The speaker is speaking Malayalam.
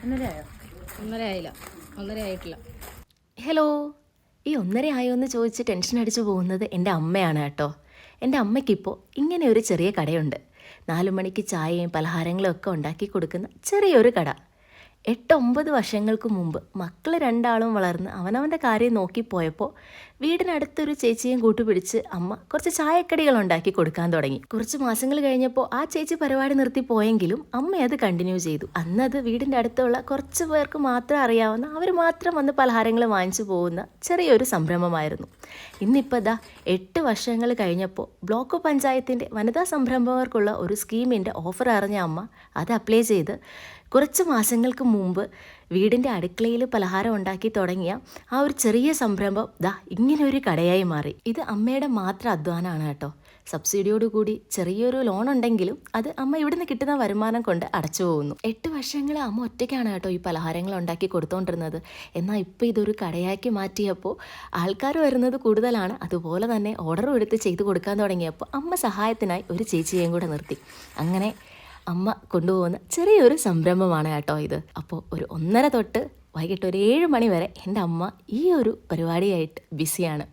ഒന്നരയായോ? ഒന്നര ആയില്ല, ഒന്നര ആയിട്ടില്ല. ഹലോ, ഈ 1:30 ആയോ എന്ന് ചോദിച്ച് ടെൻഷൻ അടിച്ചു പോകുന്നത് എൻ്റെ അമ്മയാണ് കേട്ടോ. എൻ്റെ അമ്മയ്ക്കിപ്പോൾ ഇങ്ങനെ ഒരു ചെറിയ കടയുണ്ട്. 4 മണിക്ക് ചായയും പലഹാരങ്ങളും ഒക്കെ ഉണ്ടാക്കി കൊടുക്കുന്ന ചെറിയൊരു കട. 8-9 വർഷങ്ങൾക്ക് മുമ്പ് മക്കൾ 2 വളർന്ന് അവനവൻ്റെ കാര്യം നോക്കിപ്പോയപ്പോൾ വീടിനടുത്തൊരു ചേച്ചിയും കൂട്ടുപിടിച്ച് അമ്മ കുറച്ച് ചായക്കടികൾ ഉണ്ടാക്കി കൊടുക്കാൻ തുടങ്ങി. കുറച്ച് മാസങ്ങൾ കഴിഞ്ഞപ്പോൾ ആ ചേച്ചി പരിപാടി നിർത്തി പോയെങ്കിലും അമ്മ അത് കണ്ടിന്യൂ ചെയ്തു. അന്നത് വീടിൻ്റെ അടുത്തുള്ള കുറച്ച് പേർക്ക് മാത്രം അറിയാവുന്ന, അവർ മാത്രം വന്ന് പലഹാരങ്ങൾ വാങ്ങിച്ചു പോകുന്ന ചെറിയൊരു സംരംഭമായിരുന്നു. ഇന്നിപ്പോൾ 8 വർഷങ്ങൾ കഴിഞ്ഞപ്പോൾ ബ്ലോക്ക് പഞ്ചായത്തിൻ്റെ വനിതാ സംരംഭകർക്കുള്ള ഒരു സ്കീമിൻ്റെ ഓഫർ അറിഞ്ഞ അമ്മ അത് അപ്ലൈ ചെയ്ത് കുറച്ച് മാസങ്ങൾക്ക് മുമ്പ് വീടിൻ്റെ അടുക്കളയിൽ പലഹാരം ഉണ്ടാക്കി തുടങ്ങിയ ആ ഒരു ചെറിയ സംരംഭം ഇങ്ങനെ ഒരു കടയായി മാറി. ഇത് അമ്മയുടെ മാത്രം അധ്വാനമാണ് കേട്ടോ. സബ്സിഡിയോടുകൂടി ചെറിയൊരു ലോൺ ഉണ്ടെങ്കിലും അത് അമ്മ ഇവിടുന്ന് കിട്ടുന്ന വരുമാനം കൊണ്ട് അടച്ചു പോകുന്നു. 8 വർഷങ്ങൾ അമ്മ ഒറ്റയ്ക്കാണ് കേട്ടോ ഈ പലഹാരങ്ങൾ ഉണ്ടാക്കി കൊടുത്തുകൊണ്ടിരുന്നത്. എന്നാൽ ഇപ്പോൾ ഇതൊരു കടയാക്കി മാറ്റിയപ്പോൾ ആൾക്കാർ വരുന്നത് കൂടുതലാണ്. അതുപോലെ തന്നെ ഓർഡറും എടുത്ത് ചെയ്ത് കൊടുക്കാൻ തുടങ്ങിയപ്പോൾ അമ്മ സഹായത്തിനായി ഒരു ചേച്ചിയെയും കൂടെ നിർത്തി. അങ്ങനെ അമ്മ കൊണ്ടുപോകുന്ന ചെറിയൊരു സംരംഭമാണ് കേട്ടോ ഇത്. അപ്പോൾ ഒരു 1:30 തൊട്ട് വൈകിട്ട് ഒരു 7 മണി വരെ എൻ്റെ അമ്മ ഈ ഒരു പരിപാടിയായിട്ട് ബിസിയാണ്.